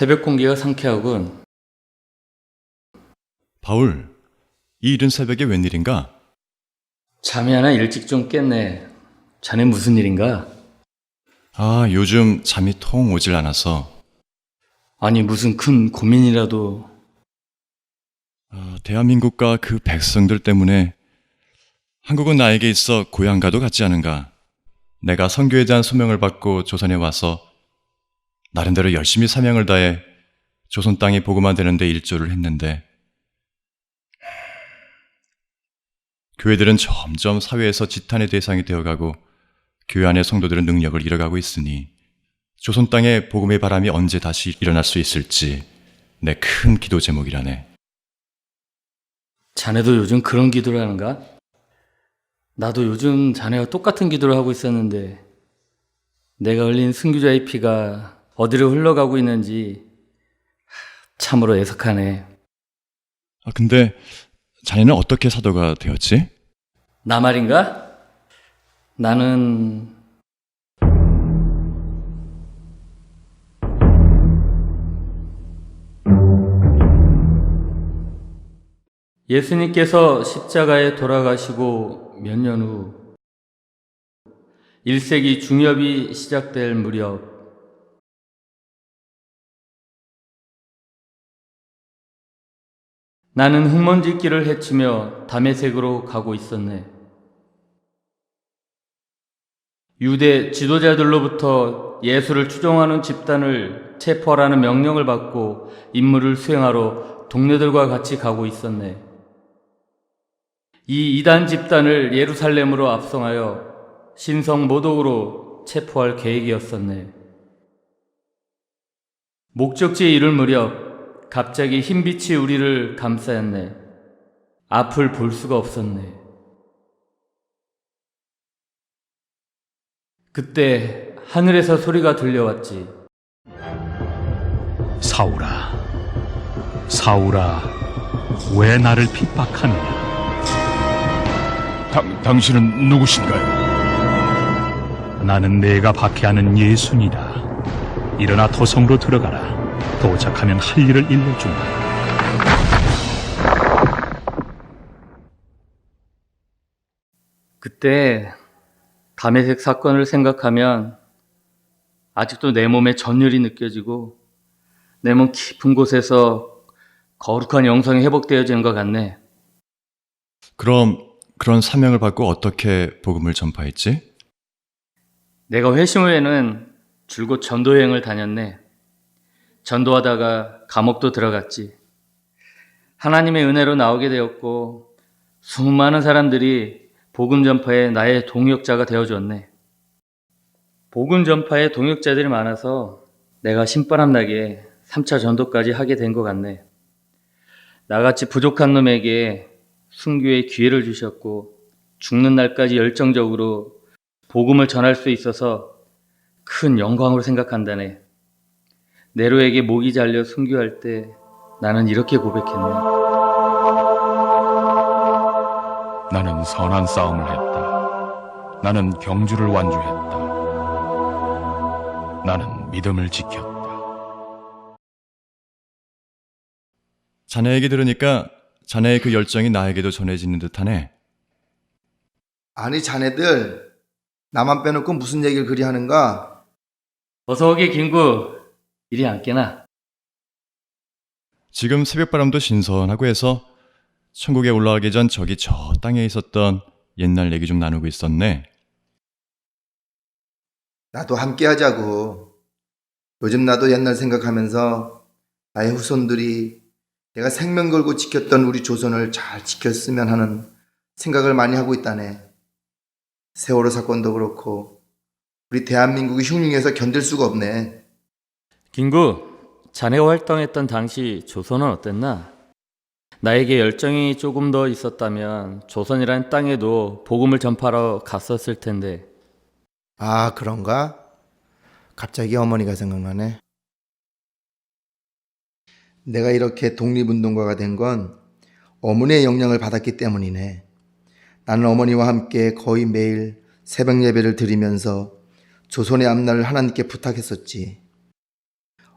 새벽 공기가 상쾌하군. 바울, 이 이른 새벽에 웬일인가? 잠이 하나 일찍 좀 깼네. 자네 무슨 일인가? 요즘 잠이 통 오질 않아서. 아니 무슨 큰 고민이라도. 대한민국과 그 백성들 때문에 한국은 나에게 있어 고향과도 같지 않은가. 내가 선교에 대한 소명을 받고 조선에 와서 나름대로 열심히 사명을 다해 조선 땅에 복음화 되는데 일조를 했는데 교회들은 점점 사회에서 지탄의 대상이 되어가고 교회 안의 성도들은 능력을 잃어가고 있으니 조선 땅에 복음의 바람이 언제 다시 일어날 수 있을지 내 큰 기도 제목이라네. 자네도 요즘 그런 기도를 하는가? 나도 요즘 자네와 똑같은 기도를 하고 있었는데 내가 흘린 순교자의 피가 어디로 흘러가고 있는지 참으로 애석하네. 근데 자네는 어떻게 사도가 되었지? 나 말인가? 나는 예수님께서 십자가에 돌아가시고 몇 년 후 1세기 중엽이 시작될 무렵 나는 흙먼지길을 헤치며 다메섹으로 가고 있었네. 유대 지도자들로부터 예수를 추종하는 집단을 체포하라는 명령을 받고 임무를 수행하러 동료들과 같이 가고 있었네. 이 이단 집단을 예루살렘으로 압송하여 신성 모독으로 체포할 계획이었었네. 목적지에 이를 무렵 갑자기 흰빛이 우리를 감싸였네. 앞을 볼 수가 없었네. 그때 하늘에서 소리가 들려왔지. 사울아, 사울아, 왜 나를 핍박하느냐? 당신은 누구신가요? 나는 내가 박해하는 예수니라. 일어나 도성으로 들어가라. 도착하면 할 일을 일러주마. 그때 다메섹 사건을 생각하면 아직도 내 몸에 전율이 느껴지고 내 몸 깊은 곳에서 거룩한 영성이 회복되어지는 것 같네. 그럼 그런 사명을 받고 어떻게 복음을 전파했지? 내가 회심 후에는 줄곧 전도 여행을 다녔네. 전도하다가 감옥도 들어갔지. 하나님의 은혜로 나오게 되었고 수많은 사람들이 복음 전파에 나의 동역자가 되어줬네. 복음 전파에 동역자들이 많아서 내가 신바람 나게 3차 전도까지 하게 된 것 같네. 나같이 부족한 놈에게 순교의 기회를 주셨고 죽는 날까지 열정적으로 복음을 전할 수 있어서 큰 영광으로 생각한다네. 네로에게 목이 잘려 순교할 때 나는 이렇게 고백했네. 나는 선한 싸움을 했다. 나는 경주를 완주했다. 나는 믿음을 지켰다. 자네 얘기 들으니까 자네의 그 열정이 나에게도 전해지는 듯하네. 아니 자네들 나만 빼놓고 무슨 얘기를 그리 하는가? 어서 오게 김구. 이리 앉게나. 지금 새벽바람도 신선하고 해서 천국에 올라가기 전 저기 저 땅에 있었던 옛날 얘기 좀 나누고 있었네. 나도 함께 하자고. 요즘 나도 옛날 생각하면서 나의 후손들이 내가 생명 걸고 지켰던 우리 조선을 잘 지켰으면 하는 생각을 많이 하고 있다네. 세월호 사건도 그렇고 우리 대한민국이 흉흉해서 견딜 수가 없네. 김구, 자네가 활동했던 당시 조선은 어땠나? 나에게 열정이 조금 더 있었다면 조선이라는 땅에도 복음을 전파하러 갔었을 텐데. 아 그런가? 갑자기 어머니가 생각나네. 내가 이렇게 독립운동가가 된 건 어머니의 영향을 받았기 때문이네. 나는 어머니와 함께 거의 매일 새벽 예배를 드리면서 조선의 앞날을 하나님께 부탁했었지.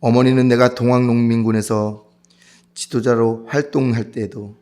어머니는 내가 동학농민군에서 지도자로 활동할 때에도,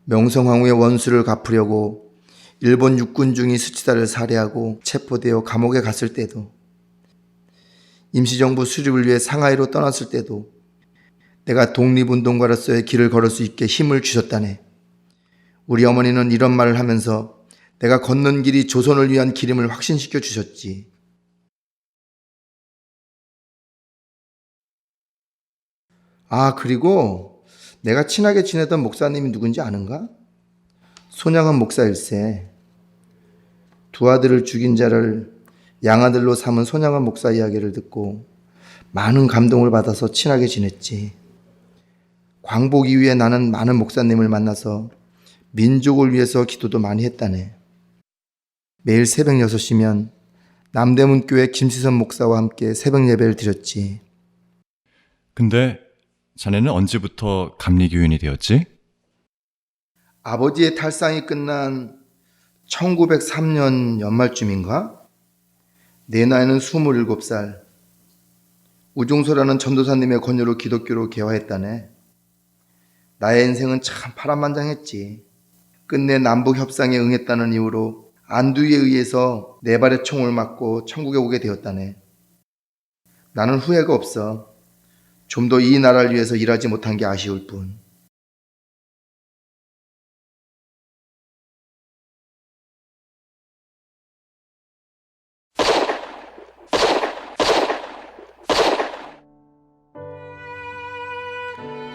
명성황후의 원수를 갚으려고 일본 육군 중위 수치사를 살해하고 체포되어 감옥에 갔을 때도, 임시정부 수립을 위해 상하이로 떠났을 때도 내가 독립운동가로서의 길을 걸을 수 있게 힘을 주셨다네. 우리 어머니는 이런 말을 하면서 내가 걷는 길이 조선을 위한 길임을 확신시켜 주셨지. 아, 그리고 내가 친하게 지내던 목사님이 누군지 아는가? 손양은 목사일세. 두 아들을 죽인 자를 양아들로 삼은 손양은 목사 이야기를 듣고 많은 감동을 받아서 친하게 지냈지. 광복 이후에 나는 많은 목사님을 만나서 민족을 위해서 기도도 많이 했다네. 매일 새벽 6시면 남대문 교회 김시선 목사와 함께 새벽 예배를 드렸지. 근데 자네는 언제부터 감리교인이 되었지? 아버지의 탈상이 끝난 1903년 연말쯤인가? 내 나이는 27살. 우종소라는 전도사님의 권유로 기독교로 개화했다네. 나의 인생은 참 파란만장했지. 끝내 남북 협상에 응했다는 이유로 안두에 의해서 네 발의 총을 맞고 천국에 오게 되었다네. 나는 후회가 없어. 좀 더 이 나라를 위해서 일하지 못한 게 아쉬울 뿐.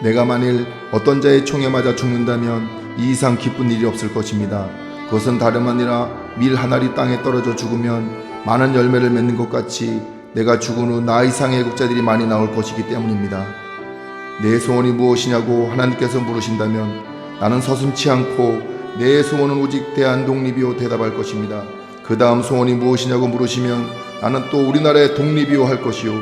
내가 만일 어떤 자의 총에 맞아 죽는다면 이 이상 기쁜 일이 없을 것입니다. 그것은 다름 아니라 밀 한 알이 땅에 떨어져 죽으면 많은 열매를 맺는 것 같이 내가 죽은 후 나 이상의 애국자들이 많이 나올 것이기 때문입니다. 내 소원이 무엇이냐고 하나님께서 물으신다면 나는 서슴지 않고 내 소원은 오직 대한독립이요 대답할 것입니다. 그 다음 소원이 무엇이냐고 물으시면 나는 또 우리나라의 독립이요 할 것이요,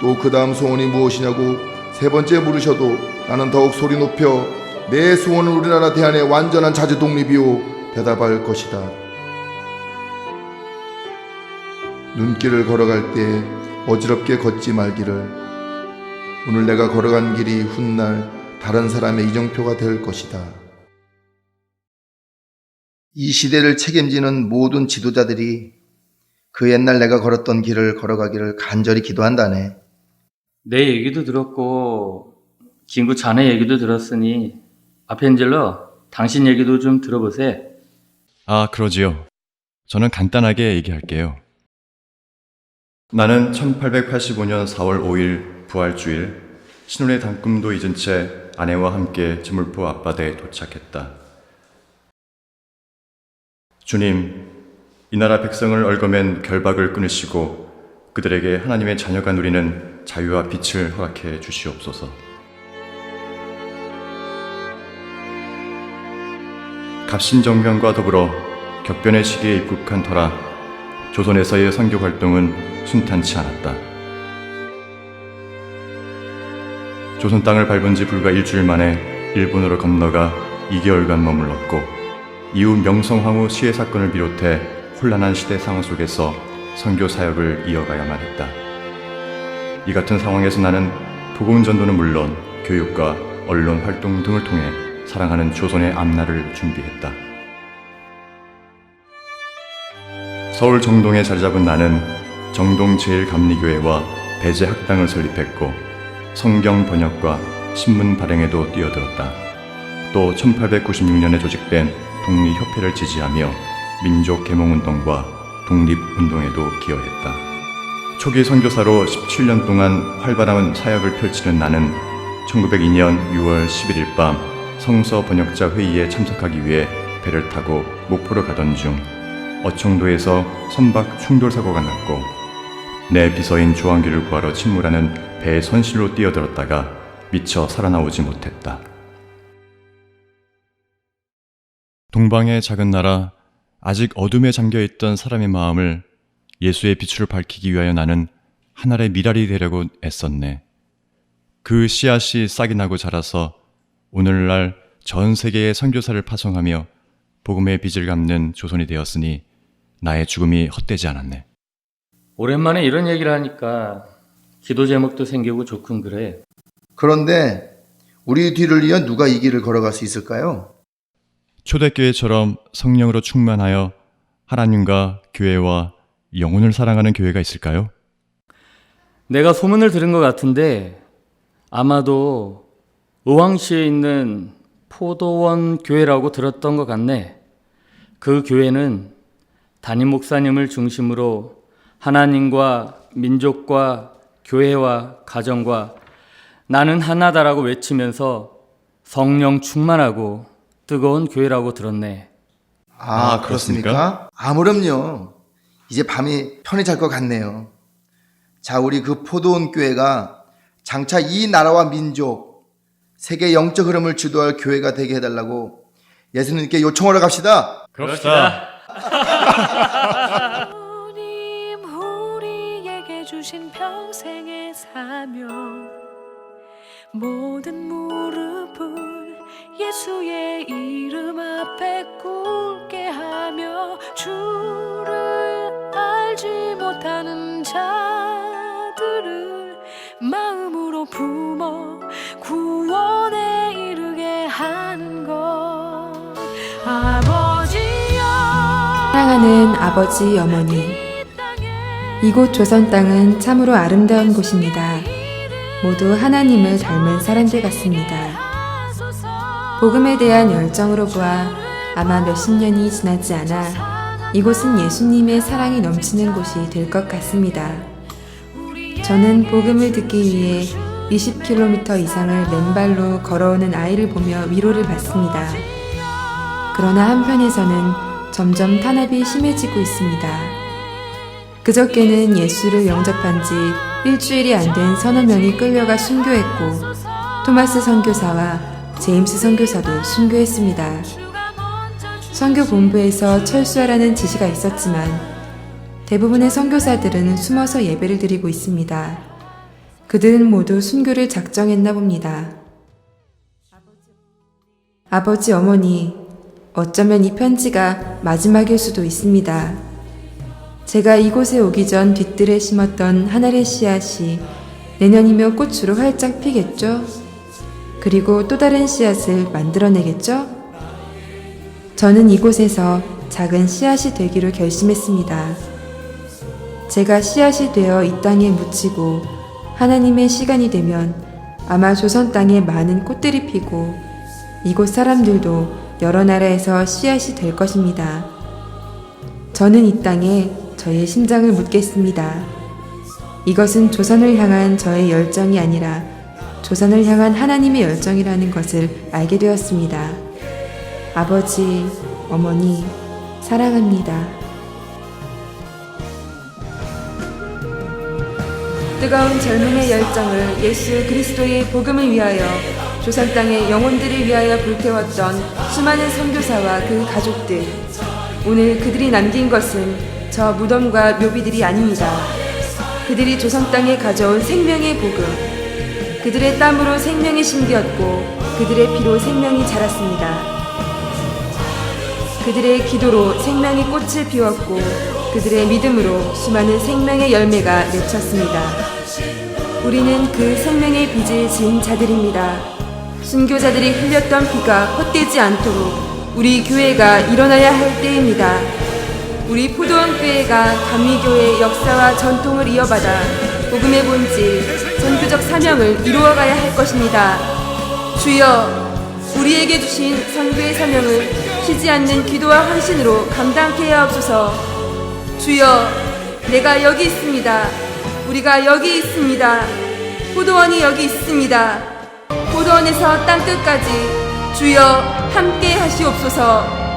또 그 다음 소원이 무엇이냐고 세 번째 물으셔도 나는 더욱 소리 높여 내 소원은 우리나라 대한의 완전한 자주 독립이요 대답할 것이다. 눈길을 걸어갈 때 어지럽게 걷지 말기를. 오늘 내가 걸어간 길이 훗날 다른 사람의 이정표가 될 것이다. 이 시대를 책임지는 모든 지도자들이 그 옛날 내가 걸었던 길을 걸어가기를 간절히 기도한다네. 내 얘기도 들었고 김구 자네 얘기도 들었으니 아펜젤러 당신 얘기도 좀 들어보세. 아, 그러지요. 저는 간단하게 얘기할게요. 나는 1885년 4월 5일 부활주일 신혼의 단꿈도 잊은 채 아내와 함께 저물포 앞바다에 도착했다. 주님, 이 나라 백성을 얽어맨 결박을 끊으시고 그들에게 하나님의 자녀가 누리는 자유와 빛을 허락해 주시옵소서. 갑신정변과 더불어 격변의 시기에 입국한 터라 조선에서의 선교 활동은 순탄치 않았다. 조선 땅을 밟은 지 불과 일주일 만에 일본으로 건너가 2개월간 머물렀고 이후 명성황후 시해 사건을 비롯해 혼란한 시대 상황 속에서 선교 사역을 이어가야만 했다. 이 같은 상황에서 나는 복음 전도는 물론 교육과 언론 활동 등을 통해 사랑하는 조선의 앞날을 준비했다. 서울 정동에 자리 잡은 나는 정동 제1감리교회와 배제학당을 설립했고 성경 번역과 신문 발행에도 뛰어들었다. 또 1896년에 조직된 독립협회를 지지하며 민족 계몽운동과 독립운동에도 기여했다. 초기 선교사로 17년 동안 활발한 사역을 펼치는 나는 1902년 6월 11일 밤 성서 번역자 회의에 참석하기 위해 배를 타고 목포로 가던 중 어청도에서 선박 충돌 사고가 났고 내 비서인 조항규를 구하러 침몰하는 배의 선실로 뛰어들었다가 미처 살아나오지 못했다. 동방의 작은 나라, 아직 어둠에 잠겨있던 사람의 마음을 예수의 빛으로 밝히기 위하여 나는 하늘의 미랄이 되려고 애썼네. 그 씨앗이 싹이 나고 자라서 오늘날 전 세계의 선교사를 파송하며 복음의 빚을 갚는 조선이 되었으니 나의 죽음이 헛되지 않았네. 오랜만에 이런 얘기를 하니까 기도 제목도 생기고 좋군 그래. 그런데 우리 뒤를 이어 누가 이 길을 걸어갈 수 있을까요? 초대교회처럼 성령으로 충만하여 하나님과 교회와 영혼을 사랑하는 교회가 있을까요? 내가 소문을 들은 것 같은데 아마도 의왕시에 있는 포도원 교회라고 들었던 것 같네. 그 교회는 담임 목사님을 중심으로 하나님과 민족과 교회와 가정과 나는 하나다라고 외치면서 성령 충만하고 뜨거운 교회라고 들었네. 아, 그렇습니까? 그럼요. 이제 밤이 편히 잘 것 같네요. 자, 우리 그 포도원 교회가 장차 이 나라와 민족, 세계 영적 흐름을 주도할 교회가 되게 해달라고 예수님께 요청하러 갑시다. 그럽시다. 주님 우리에게 주신 평생의 사명 모든 무릎을 예수의 이름 앞에 꿇게 하며 주를 알지 못하는 자들을 마음으로 품어 구원에 이르게 하는 것. 아버지여 사랑하는 아버지, 어머니, 이곳 조선 땅은 참으로 아름다운 곳입니다. 모두 하나님을 닮은 사람들 같습니다. 복음에 대한 열정으로 보아 아마 몇십 년이 지나지 않아 이곳은 예수님의 사랑이 넘치는 곳이 될 것 같습니다. 저는 복음을 듣기 위해 20km 이상을 맨발로 걸어오는 아이를 보며 위로를 받습니다. 그러나 한편에서는 점점 탄압이 심해지고 있습니다. 그저께는 예수를 영접한 지 일주일이 안 된 서너 명이 끌려가 순교했고 토마스 선교사와 제임스 선교사도 순교했습니다. 선교 본부에서 철수하라는 지시가 있었지만 대부분의 선교사들은 숨어서 예배를 드리고 있습니다. 그들은 모두 순교를 작정했나 봅니다. 아버지, 어머니, 어쩌면 이 편지가 마지막일 수도 있습니다. 제가 이곳에 오기 전 뒤뜰에 심었던 하늘의 씨앗이 내년이면 꽃으로 활짝 피겠죠? 그리고 또 다른 씨앗을 만들어내겠죠? 저는 이곳에서 작은 씨앗이 되기로 결심했습니다. 제가 씨앗이 되어 이 땅에 묻히고 하나님의 시간이 되면 아마 조선 땅에 많은 꽃들이 피고 이곳 사람들도 여러 나라에서 씨앗이 될 것입니다. 저는 이 땅에 저의 심장을 묻겠습니다. 이것은 조선을 향한 저의 열정이 아니라 조선을 향한 하나님의 열정이라는 것을 알게 되었습니다. 아버지, 어머니, 사랑합니다. 뜨거운 젊음의 열정을 예수 그리스도의 복음을 위하여 조선 땅의 영혼들을 위하여 불태웠던 수많은 선교사와 그 가족들. 오늘 그들이 남긴 것은 저 무덤과 묘비들이 아닙니다. 그들이 조선 땅에 가져온 생명의 복음. 그들의 땀으로 생명이 심기었고 그들의 피로 생명이 자랐습니다. 그들의 기도로 생명이 꽃을 피웠고 그들의 믿음으로 수많은 생명의 열매가 맺혔습니다. 우리는 그 생명의 빚을 지은 자들입니다. 순교자들이 흘렸던 피가 헛되지 않도록 우리 교회가 일어나야 할 때입니다. 우리 포도원 교회가 감리교회의 역사와 전통을 이어받아 복음의 본질, 선교적 사명을 이루어가야 할 것입니다. 주여, 우리에게 주신 선교의 사명을 쉬지 않는 기도와 헌신으로 감당케 하옵소서. 주여, 내가 여기 있습니다. 우리가 여기 있습니다. 포도원이 여기 있습니다. 포도원에서 땅끝까지 주여 함께 하시옵소서.